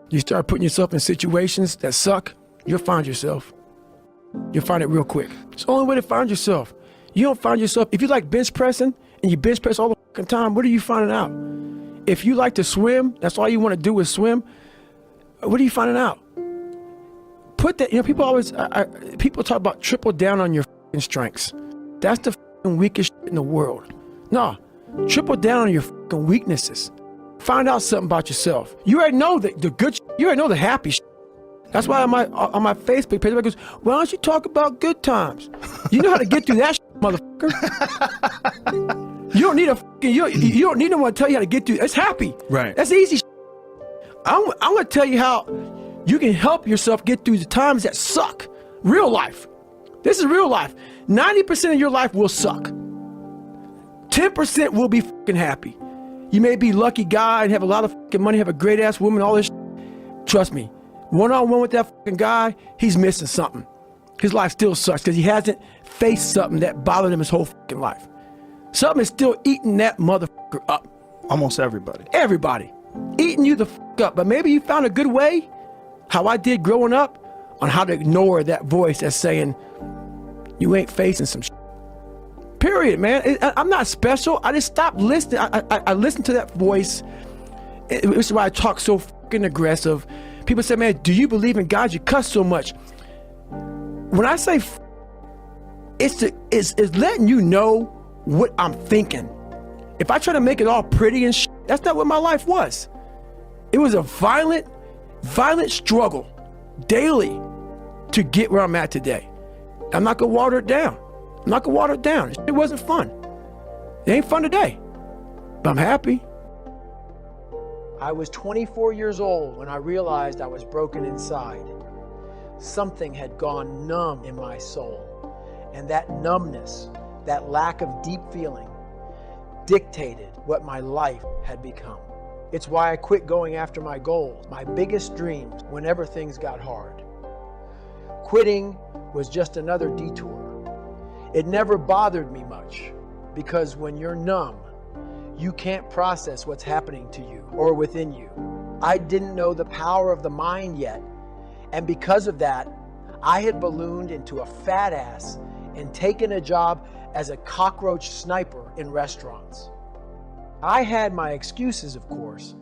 You start putting yourself in situations that suck, you'll find yourself. You'll find it real quick. It's the only way to find yourself. You don't find yourself, if you like bench pressing and you bench press all the fucking time, what are you finding out? If you like to swim, that's all you want to do is swim, what are you finding out? Put that, people always, people talk about triple down on your fucking strengths. That's the fucking weakest shit in the world. No, triple down on your fucking weaknesses. Find out something about yourself. You already know the good shit. You already know the happy shit. That's why on my Facebook page, everybody goes, why don't you talk about good times? You know how to get through that shit, motherfucker. You don't need you don't need no one to tell you how to get through. It's happy. Right. That's easy shit. I'm going to tell you how you can help yourself get through the times that suck. Real life. This is real life. 90% of your life will suck. 10% will be fucking happy. You may be a lucky guy and have a lot of fucking money, have a great ass woman, all this shit. Trust me, one-on-one with that fucking guy, he's missing something. His life still sucks because he hasn't faced something that bothered him his whole fucking life. Something is still eating that motherfucker up. Almost everybody. Everybody. Eating you the fuck up. But maybe you found a good way, how I did growing up, on how to ignore that voice that's saying, you ain't facing some shit. Period, man. I'm not special. I just stopped listening. I listened to that voice. This is why I talk so fucking aggressive. People say, man, do you believe in God? You cuss so much. When I say it's letting you know what I'm thinking. If I try to make it all pretty and shit, that's not what my life was. It was a violent struggle daily to get where I'm at today. I'm not gonna water it down. I'm not gonna water it down. It wasn't fun. It ain't fun today, but I'm happy. I was 24 years old when I realized I was broken inside. Something had gone numb in my soul, and that numbness, that lack of deep feeling, dictated what my life had become. It's why I quit going after my goals, my biggest dreams, whenever things got hard. Quitting was just another detour. It never bothered me much, because when you're numb, you can't process what's happening to you or within you. I didn't know the power of the mind yet, and because of that, I had ballooned into a fat ass and taken a job as a cockroach sniper in restaurants. I had my excuses, of course.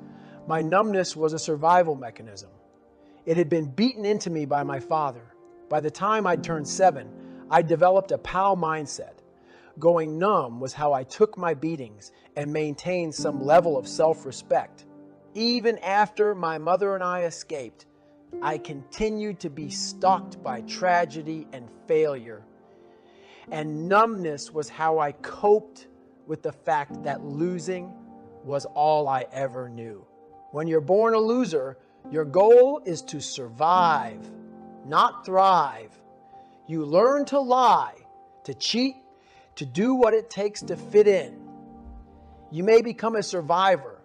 My numbness was a survival mechanism. It had been beaten into me by my father. By the time I'd turned 7, I developed a POW mindset. Going numb was how I took my beatings and maintained some level of self-respect. Even after my mother and I escaped, I continued to be stalked by tragedy and failure. And numbness was how I coped with the fact that losing was all I ever knew. When you're born a loser, your goal is to survive, not thrive. You learn to lie, to cheat, to do what it takes to fit in. You may become a survivor,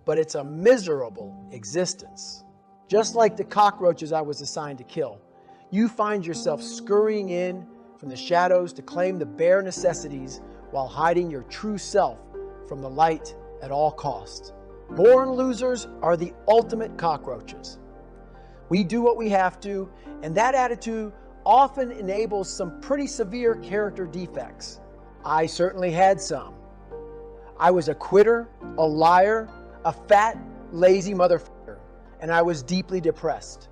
but it's a miserable existence. Just like the cockroaches I was assigned to kill, you find yourself scurrying in from the shadows to claim the bare necessities while hiding your true self from the light at all costs. Born losers are the ultimate cockroaches. We do what we have to, and that attitude often enables some pretty severe character defects. I certainly had some. I was a quitter, a liar, a fat, lazy motherfucker, and I was deeply depressed.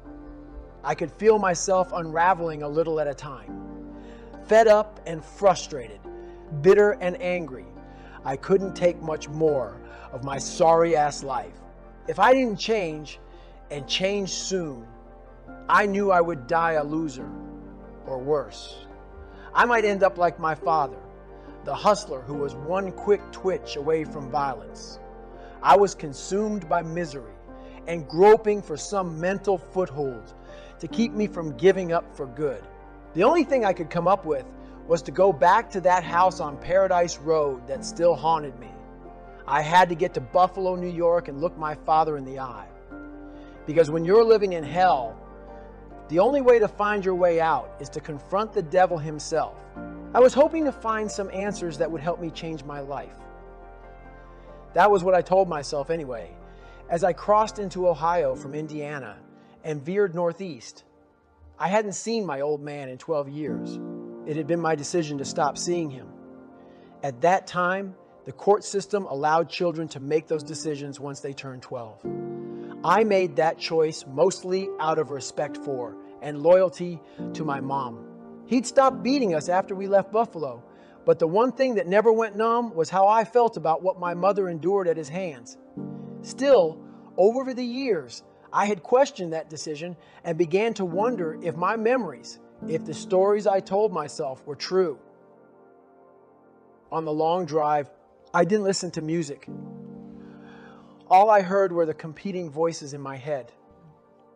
I could feel myself unraveling a little at a time. Fed up and frustrated, bitter and angry, I couldn't take much more of my sorry-ass life. If I didn't change, and change soon, I knew I would die a loser, or worse. I might end up like my father, the hustler who was one quick twitch away from violence. I was consumed by misery and groping for some mental foothold to keep me from giving up for good. The only thing I could come up with was to go back to that house on Paradise Road that still haunted me. I had to get to Buffalo, New York and look my father in the eye. Because when you're living in hell, the only way to find your way out is to confront the devil himself. I was hoping to find some answers that would help me change my life. That was what I told myself anyway, As I crossed into Ohio from Indiana and veered northeast, I hadn't seen my old man in 12 years. It had been my decision to stop seeing him. At that time, the court system allowed children to make those decisions once they turned 12. I made that choice mostly out of respect for and loyalty to my mom. He'd stopped beating us after we left Buffalo, but the one thing that never went numb was how I felt about what my mother endured at his hands. Still, over the years, I had questioned that decision and began to wonder if my memories, if the stories I told myself were true. On the long drive, I didn't listen to music. All I heard were the competing voices in my head.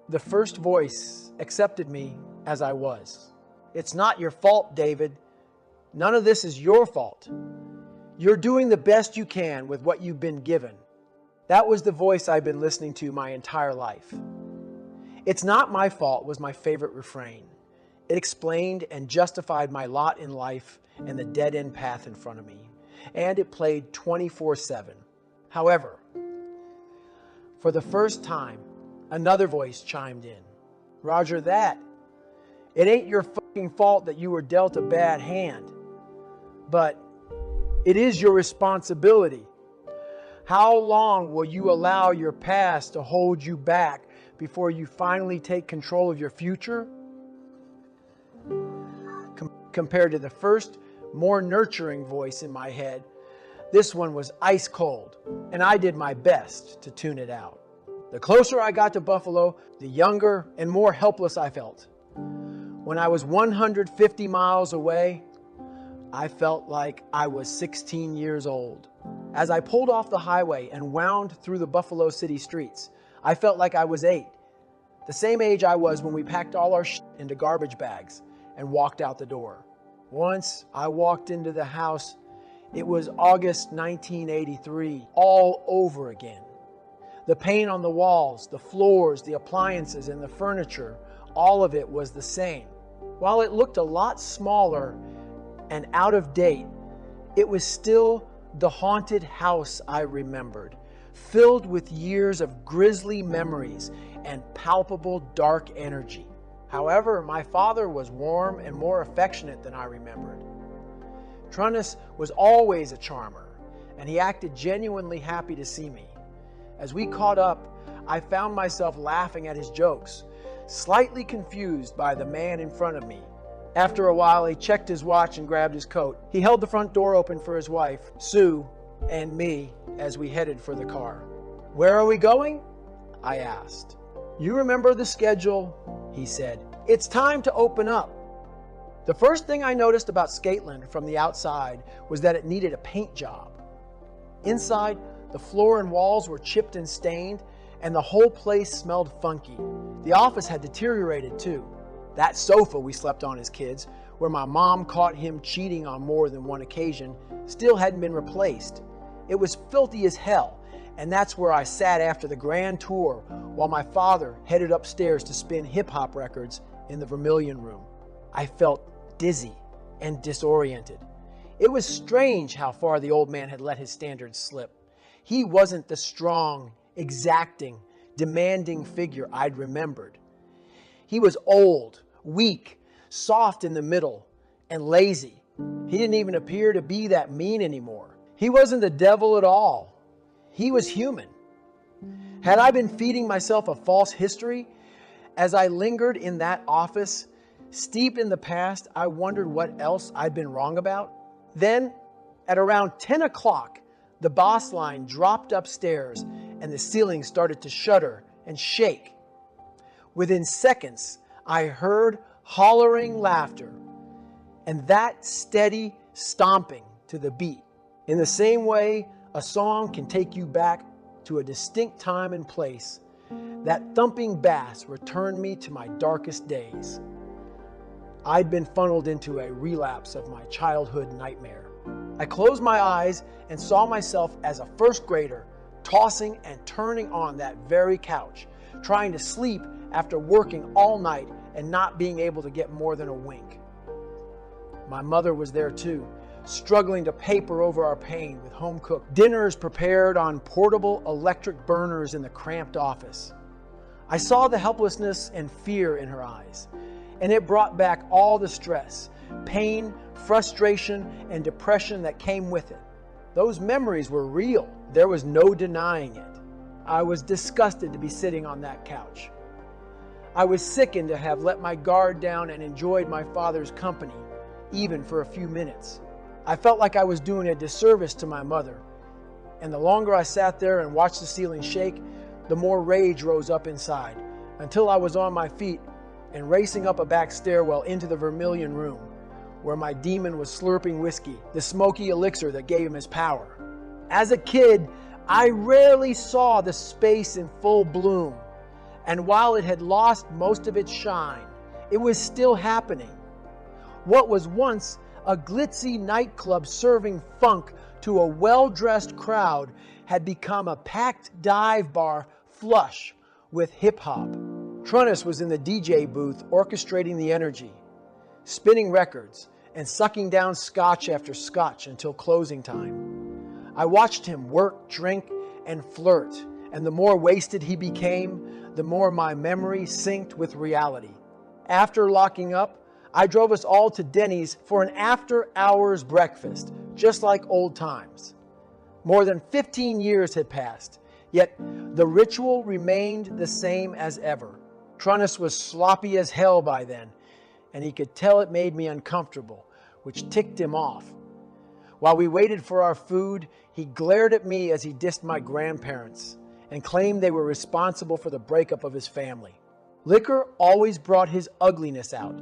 The first voice accepted me as I was. It's not your fault, David. None of this is your fault. You're doing the best you can with what you've been given. That was the voice I've been listening to my entire life. It's not my fault was my favorite refrain. It explained and justified my lot in life and the dead-end path in front of me. And it played 24/7. However, for the first time, another voice chimed in. Roger that. It ain't your fucking fault that you were dealt a bad hand. But it is your responsibility. How long will you allow your past to hold you back before you finally take control of your future? Compared to the first, more nurturing voice in my head, this one was ice cold, and I did my best to tune it out. The closer I got to Buffalo, the younger and more helpless I felt. When I was 150 miles away, I felt like I was 16 years old. As I pulled off the highway and wound through the Buffalo city streets, I felt like I was 8, the same age I was when we packed all our shit into garbage bags and walked out the door. Once I walked into the house, it was August 1983, all over again. The paint on the walls, the floors, the appliances, and the furniture, all of it was the same. While it looked a lot smaller and out of date, it was still the haunted house I remembered, filled with years of grisly memories and palpable dark energy. However, my father was warm and more affectionate than I remembered. Trunnis was always a charmer, and he acted genuinely happy to see me. As we caught up, I found myself laughing at his jokes, slightly confused by the man in front of me. After a while, he checked his watch and grabbed his coat. He held the front door open for his wife, Sue, and me as we headed for the car. "Where are we going?" I asked. "You remember the schedule," he said. "It's time to open up." The first thing I noticed about Skateland from the outside was that it needed a paint job. Inside, the floor and walls were chipped and stained, and the whole place smelled funky. The office had deteriorated too. That sofa we slept on as kids, where my mom caught him cheating on more than one occasion, still hadn't been replaced. It was filthy as hell, and that's where I sat after the grand tour while my father headed upstairs to spin hip-hop records in the Vermilion Room. I felt dizzy and disoriented. It was strange how far the old man had let his standards slip. He wasn't the strong, exacting, demanding figure I'd remembered. He was old, weak, soft in the middle, and lazy. He didn't even appear to be that mean anymore. He wasn't the devil at all. He was human. Had I been feeding myself a false history? As I lingered in that office, steeped in the past, I wondered what else I'd been wrong about. Then, at around 10 o'clock, the boss line dropped upstairs and the ceiling started to shudder and shake. Within seconds, I heard hollering laughter and that steady stomping to the beat. In the same way a song can take you back to a distinct time and place, that thumping bass returned me to my darkest days. I'd been funneled into a relapse of my childhood nightmare. I closed my eyes and saw myself as a first grader, tossing and turning on that very couch, trying to sleep after working all night and not being able to get more than a wink. My mother was there too, struggling to paper over our pain with home-cooked dinners prepared on portable electric burners in the cramped office. I saw the helplessness and fear in her eyes, and it brought back all the stress, pain, frustration, and depression that came with it. Those memories were real. There was no denying it. I was disgusted to be sitting on that couch. I was sickened to have let my guard down and enjoyed my father's company, even for a few minutes. I felt like I was doing a disservice to my mother, and the longer I sat there and watched the ceiling shake, the more rage rose up inside, until I was on my feet and racing up a back stairwell into the vermilion room, where my demon was slurping whiskey, the smoky elixir that gave him his power. As a kid, I rarely saw the space in full bloom, and while it had lost most of its shine, it was still happening. What was once a glitzy nightclub serving funk to a well-dressed crowd had become a packed dive bar flush with hip-hop. Trunnis was in the DJ booth orchestrating the energy, spinning records, and sucking down scotch after scotch until closing time. I watched him work, drink, and flirt, and the more wasted he became, the more my memory synced with reality. After locking up, I drove us all to Denny's for an after-hours breakfast, just like old times. More than 15 years had passed, yet the ritual remained the same as ever. Trunnis was sloppy as hell by then, and he could tell it made me uncomfortable, which ticked him off. While we waited for our food, he glared at me as he dissed my grandparents and claimed they were responsible for the breakup of his family. Liquor always brought his ugliness out,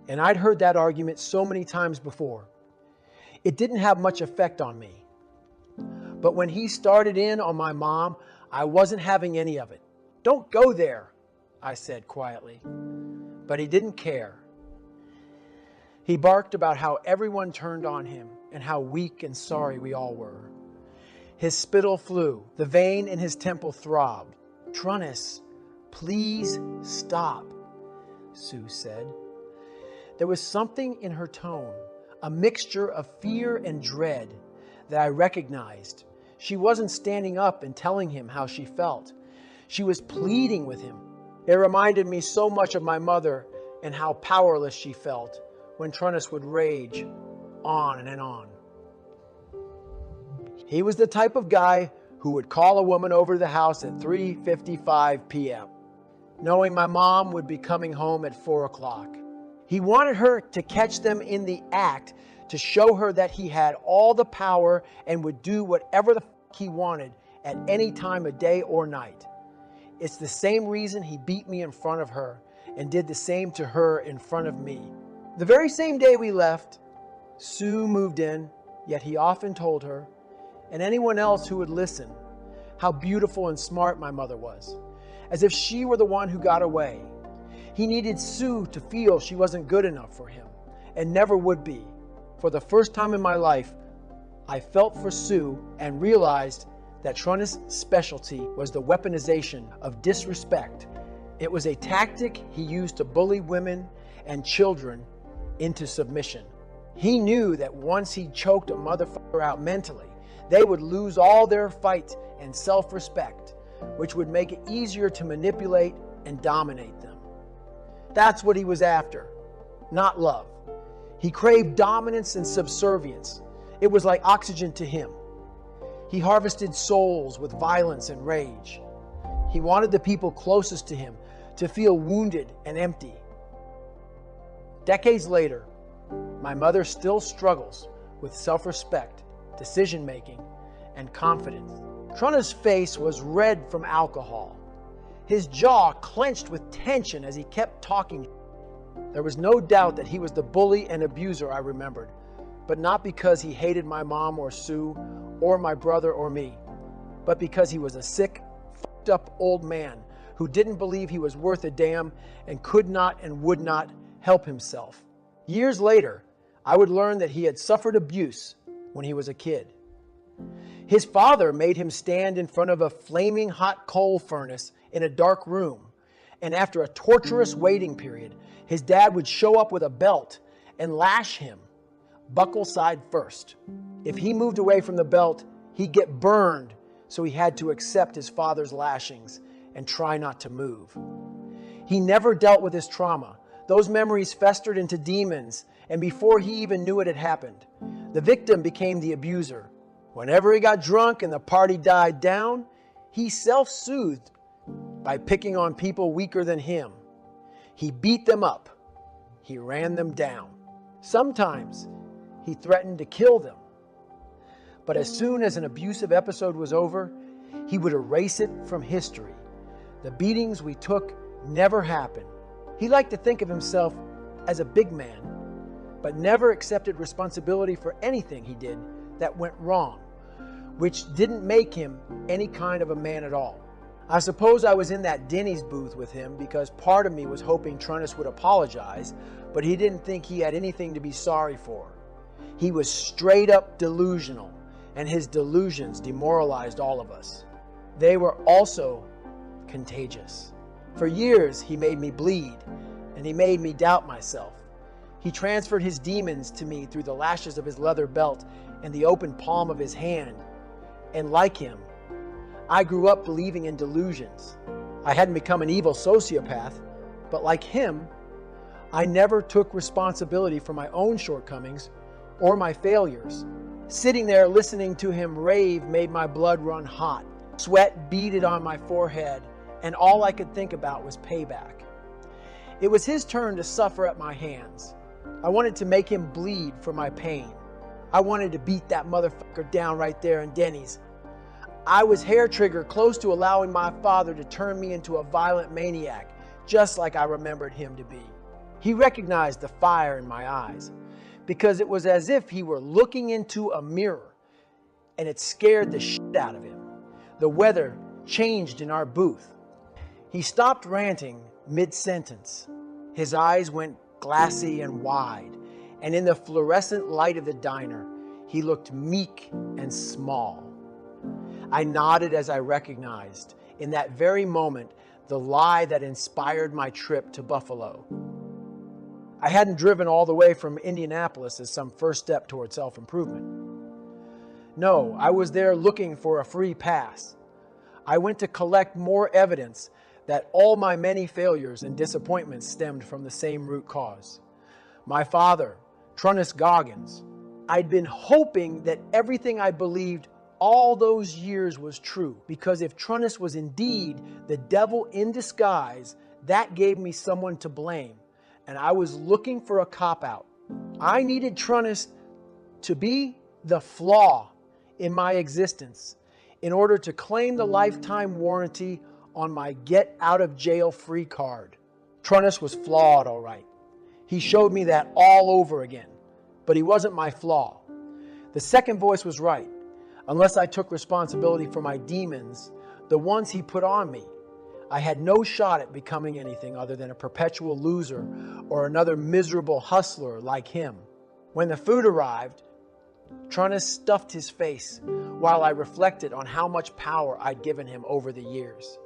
and I'd heard that argument so many times before. It didn't have much effect on me. But when he started in on my mom, I wasn't having any of it. "Don't go there," I said quietly. But he didn't care. He barked about how everyone turned on him and how weak and sorry we all were. His spittle flew. The vein in his temple throbbed. "Trunnis, please stop," Sue said. There was something in her tone, a mixture of fear and dread, that I recognized. She wasn't standing up and telling him how she felt. She was pleading with him. It reminded me so much of my mother and how powerless she felt when Trunnis would rage on and on. He was the type of guy who would call a woman over to the house at 3:55 p.m., knowing my mom would be coming home at 4 o'clock. He wanted her to catch them in the act, to show her that he had all the power and would do whatever the fuck he wanted at any time of day or night. It's the same reason he beat me in front of her and did the same to her in front of me. The very same day we left, Sue moved in, yet he often told her, and anyone else who would listen, how beautiful and smart my mother was, as if she were the one who got away. He needed Sue to feel she wasn't good enough for him, and never would be. For the first time in my life, I felt for Sue and realized that Trunnis' specialty was the weaponization of disrespect. It was a tactic he used to bully women and children into submission. He knew that once he choked a motherfucker out mentally, they would lose all their fight and self-respect, which would make it easier to manipulate and dominate them. That's what he was after, not love. He craved dominance and subservience. It was like oxygen to him. He harvested souls with violence and rage. He wanted the people closest to him to feel wounded and empty. Decades later, my mother still struggles with self-respect, decision-making, and confidence. Trunnis' face was red from alcohol. His jaw clenched with tension as he kept talking. There was no doubt that he was the bully and abuser I remembered, but not because he hated my mom or Sue or my brother or me, but because he was a sick, fucked up old man who didn't believe he was worth a damn and could not and would not help himself. Years later, I would learn that he had suffered abuse when he was a kid. His father made him stand in front of a flaming hot coal furnace in a dark room, and after a torturous waiting period, his dad would show up with a belt and lash him, buckle side first. If he moved away from the belt, he'd get burned, so he had to accept his father's lashings and try not to move. He never dealt with his trauma. Those memories festered into demons, and before he even knew it had happened, the victim became the abuser. Whenever he got drunk and the party died down, he self-soothed by picking on people weaker than him. He beat them up. He ran them down. Sometimes he threatened to kill them. But as soon as an abusive episode was over, he would erase it from history. The beatings we took never happened. He liked to think of himself as a big man, but never accepted responsibility for anything he did that went wrong, which didn't make him any kind of a man at all. I suppose I was in that Denny's booth with him because part of me was hoping Trunnis would apologize, but he didn't think he had anything to be sorry for. He was straight up delusional, and his delusions demoralized all of us. They were also contagious. For years, he made me bleed, and he made me doubt myself. He transferred his demons to me through the lashes of his leather belt and the open palm of his hand. And like him, I grew up believing in delusions. I hadn't become an evil sociopath, but like him, I never took responsibility for my own shortcomings or my failures. Sitting there listening to him rave made my blood run hot. Sweat beaded on my forehead, and all I could think about was payback. It was his turn to suffer at my hands. I wanted to make him bleed for my pain. I wanted to beat that motherfucker down right there in Denny's. I was hair trigger close to allowing my father to turn me into a violent maniac, just like I remembered him to be. He recognized the fire in my eyes, because it was as if he were looking into a mirror, and it scared the shit out of him. The weather changed in our booth. He stopped ranting mid-sentence. His eyes went glassy and wide, and in the fluorescent light of the diner, he looked meek and small. I nodded as I recognized, in that very moment, the lie that inspired my trip to Buffalo. I hadn't driven all the way from Indianapolis as some first step toward self-improvement. No, I was there looking for a free pass. I went to collect more evidence that all my many failures and disappointments stemmed from the same root cause. My father, Trunnis Goggins. I'd been hoping that everything I believed all those years was true, because if Trunnis was indeed the devil in disguise, that gave me someone to blame, and I was looking for a cop-out. I needed Trunnis to be the flaw in my existence in order to claim the lifetime warranty on my get-out-of-jail-free card. Trunnis was flawed, all right. He showed me that all over again, but he wasn't my flaw. The second voice was right. Unless I took responsibility for my demons, the ones he put on me, I had no shot at becoming anything other than a perpetual loser or another miserable hustler like him. When the food arrived, Trunnis stuffed his face while I reflected on how much power I'd given him over the years.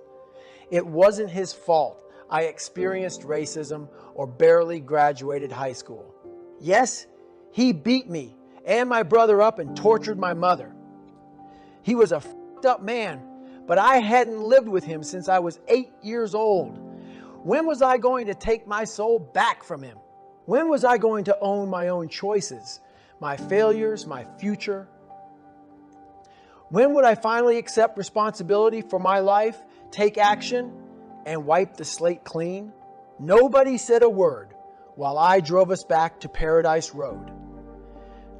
It wasn't his fault I experienced racism or barely graduated high school. Yes, he beat me and my brother up and tortured my mother. He was a f***ed up man, but I hadn't lived with him since I was 8 years old. When was I going to take my soul back from him? When was I going to own my own choices, my failures, my future? When would I finally accept responsibility for my life, take action, and wipe the slate clean? Nobody said a word while I drove us back to Paradise Road.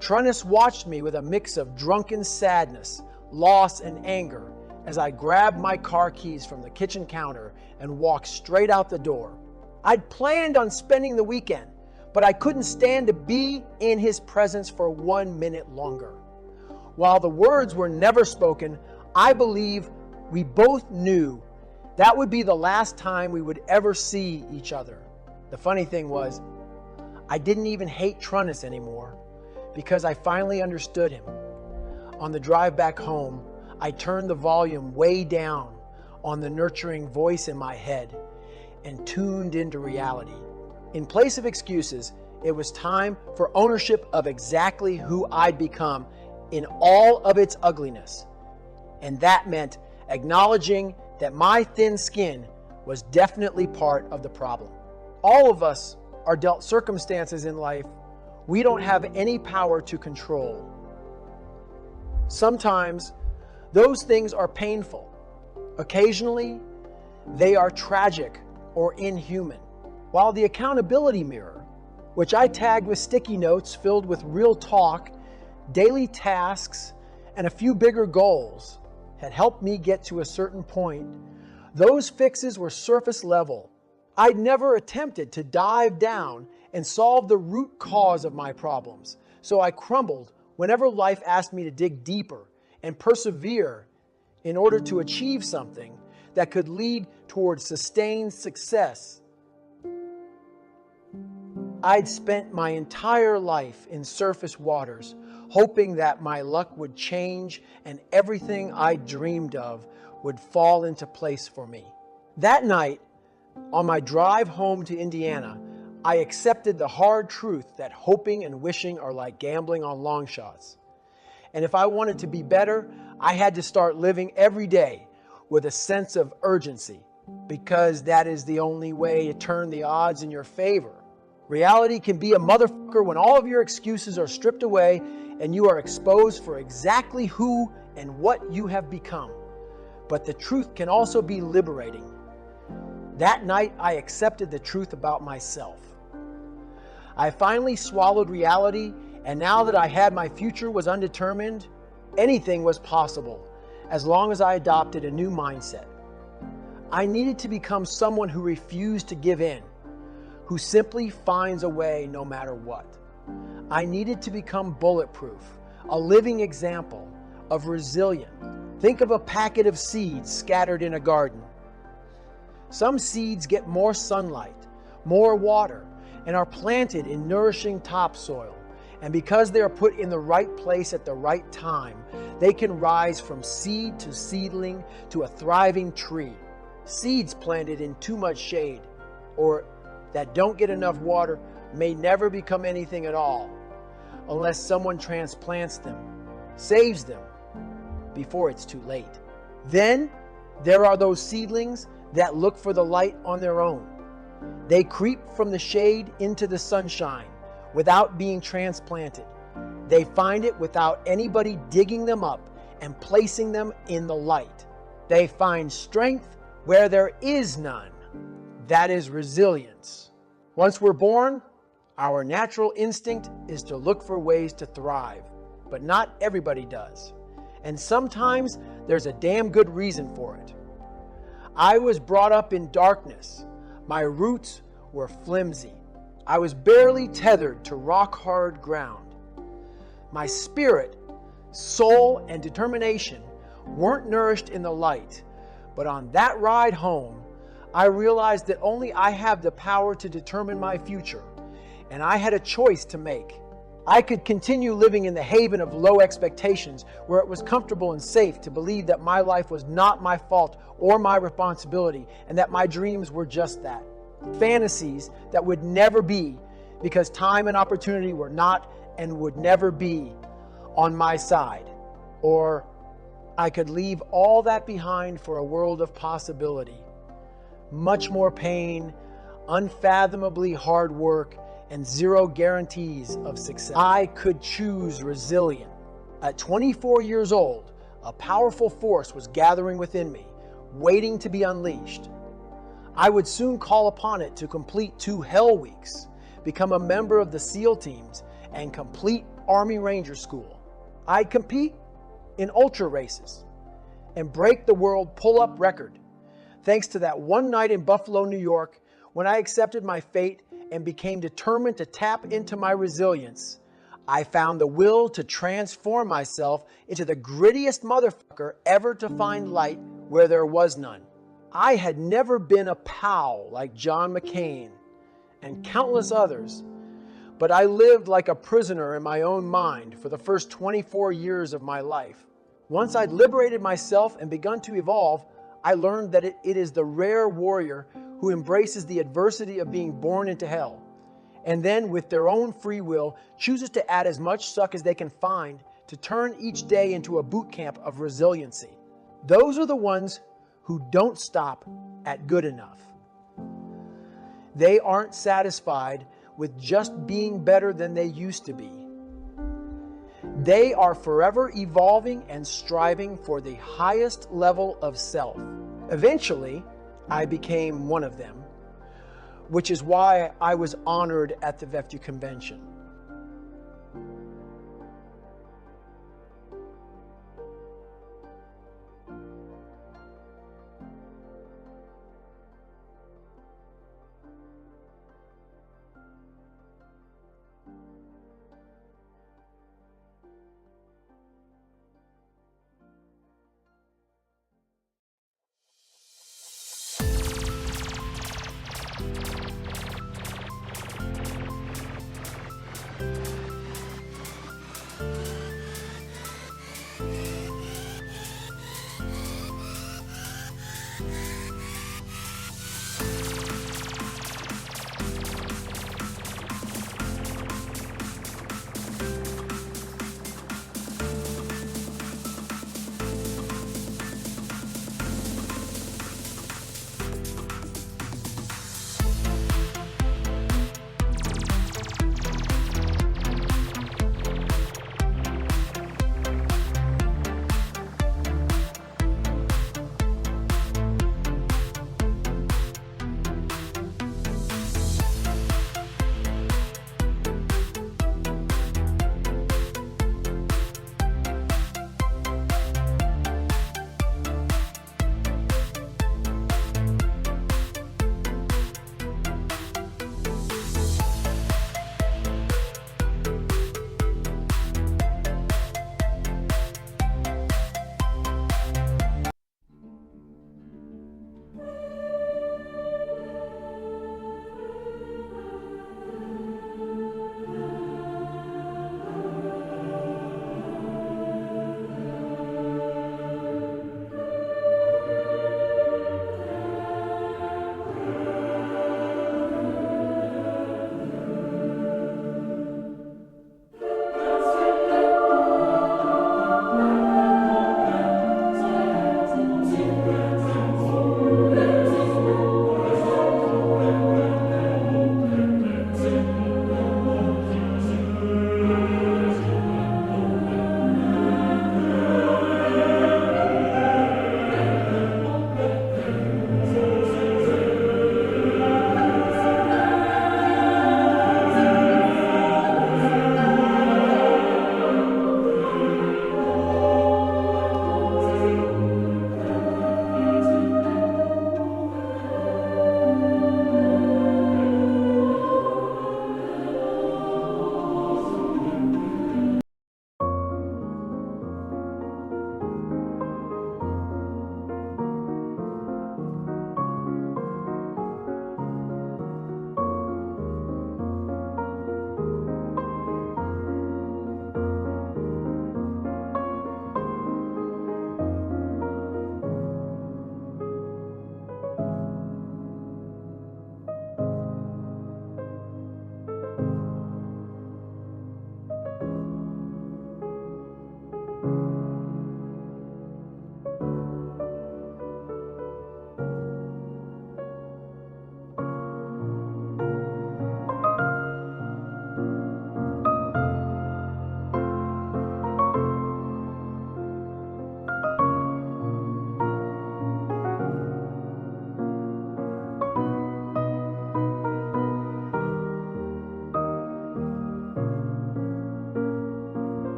Trunnis watched me with a mix of drunken sadness, loss, and anger as I grabbed my car keys from the kitchen counter and walked straight out the door. I'd planned on spending the weekend, but I couldn't stand to be in his presence for 1 minute longer. While the words were never spoken, I believe we both knew that would be the last time we would ever see each other. The funny thing was, I didn't even hate Trunnis anymore because I finally understood him. On the drive back home, I turned the volume way down on the nurturing voice in my head and tuned into reality. In place of excuses, It was time for ownership of exactly who I'd become in all of its ugliness. And that meant acknowledging that my thin skin was definitely part of the problem. All of us are dealt circumstances in life we don't have any power to control. Sometimes those things are painful. Occasionally, they are tragic or inhuman. While the accountability mirror, which I tagged with sticky notes filled with real talk, daily tasks, and a few bigger goals, had helped me get to a certain point, those fixes were surface level. I'd never attempted to dive down and solve the root cause of my problems, so I crumbled whenever life asked me to dig deeper and persevere in order to achieve something that could lead towards sustained success. I'd spent my entire life in surface waters, hoping that my luck would change and everything I dreamed of would fall into place for me. That night, on my drive home to Indiana, I accepted the hard truth that hoping and wishing are like gambling on long shots. And if I wanted to be better, I had to start living every day with a sense of urgency, because that is the only way to turn the odds in your favor. Reality can be a motherfucker when all of your excuses are stripped away and you are exposed for exactly who and what you have become. But the truth can also be liberating. That night, I accepted the truth about myself. I finally swallowed reality, and now that I had my future was undetermined, anything was possible as long as I adopted a new mindset. I needed to become someone who refused to give in, who simply finds a way no matter what. I needed to become bulletproof, a living example of resilience. Think of a packet of seeds scattered in a garden. Some seeds get more sunlight, more water, and are planted in nourishing topsoil. And because they are put in the right place at the right time, they can rise from seed to seedling to a thriving tree. Seeds planted in too much shade or that don't get enough water may never become anything at all unless someone transplants them, saves them before it's too late. Then there are those seedlings that look for the light on their own. They creep from the shade into the sunshine without being transplanted. They find it without anybody digging them up and placing them in the light. They find strength where there is none. That is resilience. Once we're born, our natural instinct is to look for ways to thrive, but not everybody does. And sometimes there's a damn good reason for it. I was brought up in darkness. My roots were flimsy. I was barely tethered to rock-hard ground. My spirit, soul, and determination weren't nourished in the light. But on that ride home, I realized that only I have the power to determine my future, and I had a choice to make. I could continue living in the haven of low expectations, where it was comfortable and safe to believe that my life was not my fault or my responsibility, and that my dreams were just that. Fantasies that would never be, because time and opportunity were not and would never be on my side. Or I could leave all that behind for a world of possibility. Much more pain, unfathomably hard work, and zero guarantees of success. I could choose resilience. At 24 years old, a powerful force was gathering within me, waiting to be unleashed. I would soon call upon it to complete 2 Hell Weeks, become a member of the SEAL teams, and complete Army Ranger School. I'd compete in ultra races and break the world pull-up record, thanks to that one night in Buffalo, New York, when I accepted my fate and became determined to tap into my resilience. I found the will to transform myself into the grittiest motherfucker ever to find light where there was none. I had never been a pal like John McCain and countless others, but I lived like a prisoner in my own mind for the first 24 years of my life. Once I'd liberated myself and begun to evolve, I learned that it is the rare warrior who embraces the adversity of being born into hell and then with their own free will chooses to add as much suck as they can find to turn each day into a boot camp of resiliency. Those are the ones who don't stop at good enough. They aren't satisfied with just being better than they used to be. They are forever evolving and striving for the highest level of self. Eventually, I became one of them, which is why I was honored at the VEFTU convention.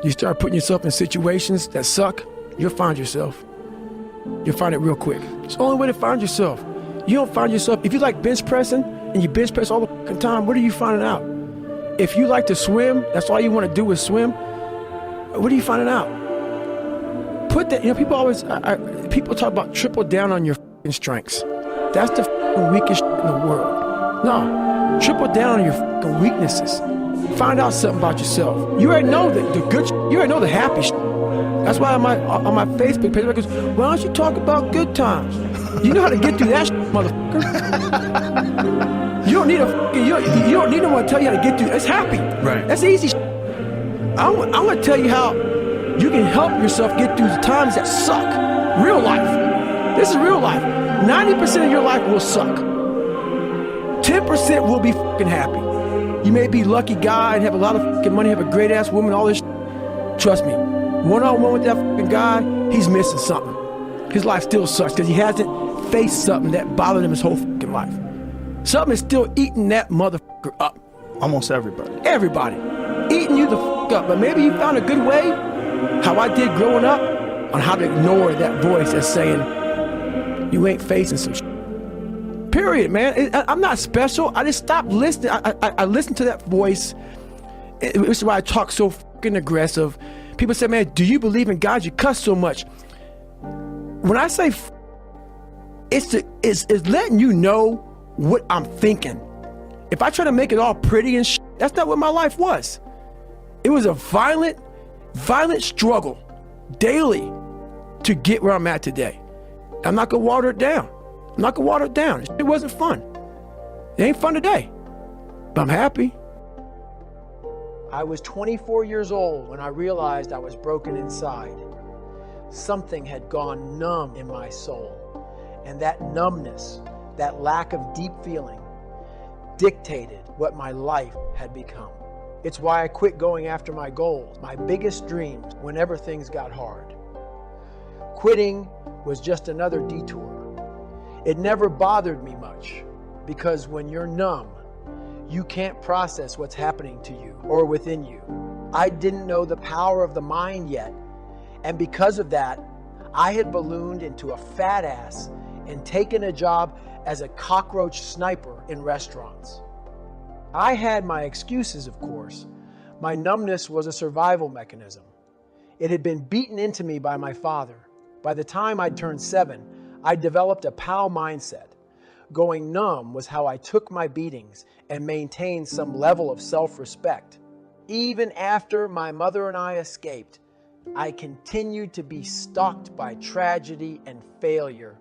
You start putting yourself in situations that suck, you'll find yourself. You'll find it real quick. It's the only way to find yourself. You don't find yourself, if you like bench pressing and you bench press all the fucking time, what are you finding out? If you like to swim, that's all you want to do is swim, what are you finding out? Put that, people always, people talk about triple down on your fucking strengths. That's the fucking weakest in the world. No, triple down on your fucking weaknesses. Find out something about yourself. You already know the good, you already know the happy shit. That's why on my Facebook page, it goes, why don't you talk about good times? You know how to get through that shit, motherfucker. You don't need you don't need no one to tell you how to get through. It's happy. Right. That's easy shit. I'm going to tell you how you can help yourself get through the times that suck. Real life. This is real life. 90% of your life will suck. 10% will be fucking happy. You may be a lucky guy and have a lot of fucking money, have a great ass woman, all this shit. Trust me, one-on-one with that fucking guy, he's missing something. His life still sucks because he hasn't faced something that bothered him his whole fucking life. Something is still eating that motherfucker up. Almost everybody. Everybody. Eating you the fuck up. But maybe you found a good way, how I did growing up, on how to ignore that voice that's saying, you ain't facing some shit. Period, man. I'm not special. I just stopped listening. I listened to that voice. This is why I talk so fucking aggressive. People say, man, do you believe in God? You cuss so much. When I say it's letting you know what I'm thinking. If I try to make it all pretty and shit, that's not what my life was. It was a violent struggle daily to get where I'm at today. I'm not gonna water it down. I'm not gonna water it down. It wasn't fun. It ain't fun today, but I'm happy. I was 24 years old when I realized I was broken inside. Something had gone numb in my soul. And that numbness, that lack of deep feeling, dictated what my life had become. It's why I quit going after my goals, my biggest dreams, whenever things got hard. Quitting was just another detour. It never bothered me much, because when you're numb, you can't process what's happening to you or within you. I didn't know the power of the mind yet, and because of that, I had ballooned into a fat ass and taken a job as a cockroach sniper in restaurants. I had my excuses, of course. My numbness was a survival mechanism. It had been beaten into me by my father. By the time I'd turned 7, I developed a POW mindset. Going numb was how I took my beatings and maintained some level of self-respect. Even after my mother and I escaped, I continued to be stalked by tragedy and failure.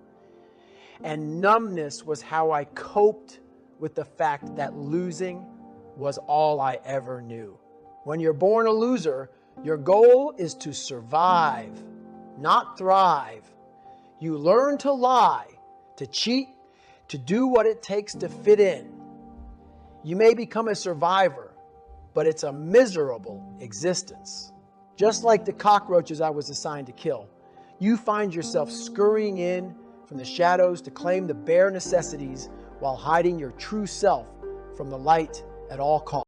And numbness was how I coped with the fact that losing was all I ever knew. When you're born a loser, your goal is to survive, not thrive. You learn to lie, to cheat, to do what it takes to fit in. You may become a survivor, but it's a miserable existence. Just like the cockroaches I was assigned to kill, you find yourself scurrying in from the shadows to claim the bare necessities while hiding your true self from the light at all costs.